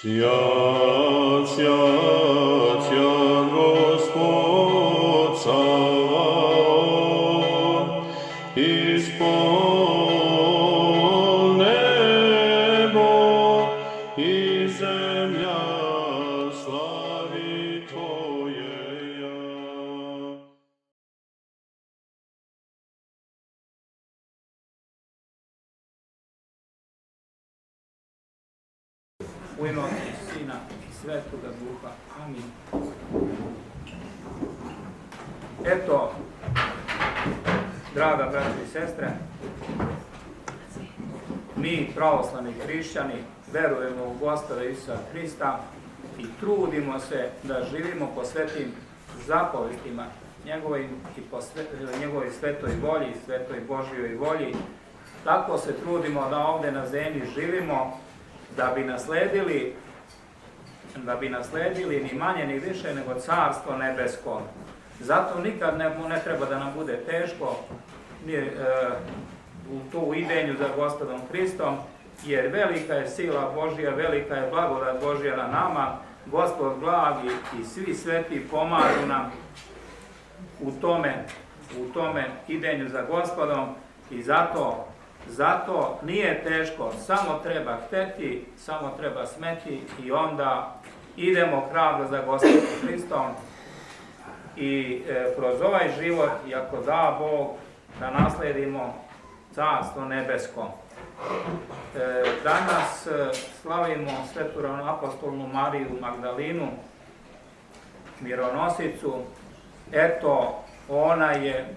Свят, свят, свят Господь Саваоф, исполнен небо и земля слави Твоея. U ime Otca i Sina i Svetoga Duha. Amin. Eto, draga braća i sestre, mi pravoslavni hrišćani verujemo u Gospoda Isusa Hrista i trudimo se da živimo po svetim zapovestima njegovoj svetoj volji, svetoj Božjoj volji. Tako se trudimo da ovde na zemlji živimo, da bi nasledili ni manje ni više nego Carstvo nebesko. Zato nikad ne treba da nam bude teško u tu idenju za Gospodom Hristom, jer velika je sila Božja, velika je blagodat Božja na nama. Gospod blagi i svi sveti pomažu nam u tome idenju za Gospodom i zato nije teško, samo treba hteti, samo treba smeti i onda idemo hrabro za Gospodom Hristom i kroz ovaj život, i ako da Bog, da nasledimo Carstvo nebesko. Danas slavimo svetu apostolnu Mariju Magdalinu, mironosicu. Eto, ona je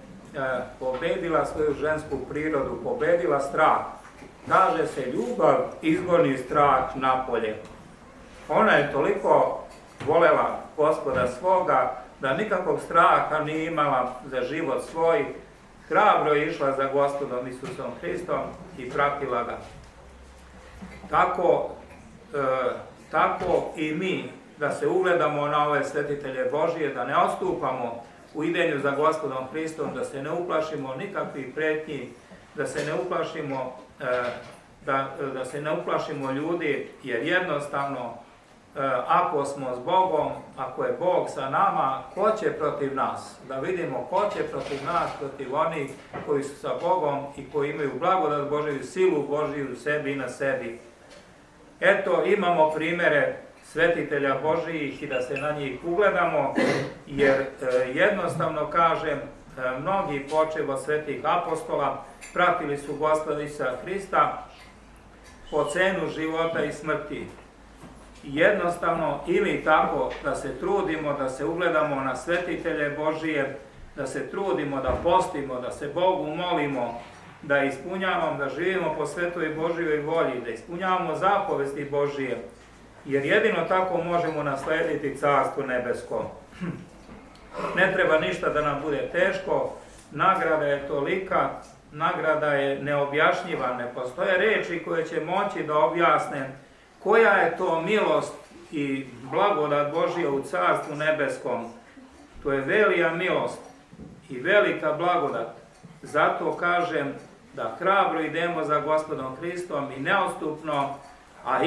pobedila svoju žensku prirodu, pobedila strah. Kaže se, ljubav izgoni strah napolje. Ona je toliko volela Gospoda svoga da nikakvog straha nije imala za život svoj. Hrabro je išla za Gospodom Isusom Hristom i pratila ga. Tako i mi, da se ugledamo na ove svetitelje Božije, da ne odstupamo u idenju za Gospodom Hristom, da se ne uplašimo nikakvih pretnji, da se ne uplašimo ljudi, jer jednostavno ako smo s Bogom, ako je Bog sa nama, ko će protiv nas? Da vidimo ko će protiv nas, protiv onih koji su sa Bogom i koji imaju blagodat Božiju, silu Božiju u sebi i na sebi. Eto, imamo primere svetitelja Božijih i da se na njih ugledamo, jer jednostavno kažem, mnogi počev od svetih apostola pratili su Gospoda Isusa Hrista po cenu života i smrti. Jednostavno, ili tako da se trudimo, da se ugledamo na svetitelje Božije, da se trudimo, da postimo, da se Bogu molimo, da ispunjavamo, da živimo po svetoj Božjoj volji, da ispunjavamo zapovesti Božije, jer jedino tako možemo naslediti Carstvo nebesko. Ne treba ništa da nam bude teško, nagrada je tolika, nagrada je neobjašnjiva, ne postoje reči koje će moći da objasne koja je to milost i blagodat Božja u Carstvu nebeskom. To je velika milost i velika blagodat. Zato kažem da hrabro idemo za Gospodom Hristom i neodstupno, a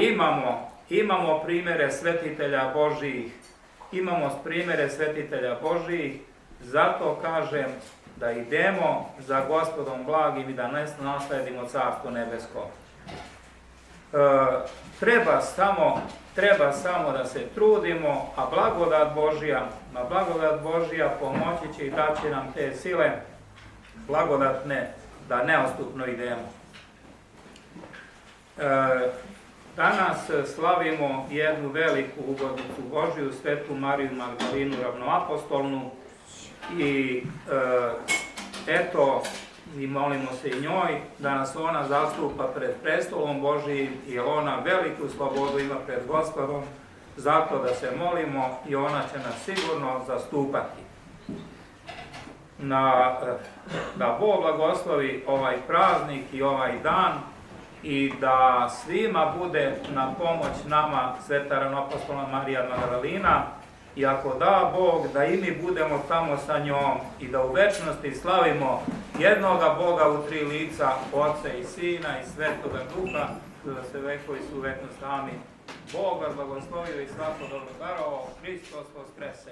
imamo primere svetitelja Božijih. Zato kažem da idemo za Gospodom blagim i da nasledimo Carstvo nebesko. Treba samo da se trudimo, a blagodat Božja pomoći će i daće nam te sile blagodatne da neodstupno idemo. Danas slavimo jednu veliku ugodnicu Božju, svetu Mariju Magdalinu ravnoapostolnu i eto, i molimo se i njoj da nas ona zastupa pred prestolom Božijim, jer ona veliku slobodu ima pred Gospodom, zato da se molimo i ona će nas sigurno zastupati. Da Bog blagoslovi ovaj praznik i ovaj dan i da svima bude na pomoć nama sveta ravnoapostolna Marija Magdalina, i ako da Bog, da i mi budemo tamo sa njom i da u večnosti slavimo jednoga Boga u tri lica, Oca i Sina i Svetoga Duha, da se vekovi su večnost. Amin. Bog vas blagoslovio i svako dobro darovao. Hristos voskrese.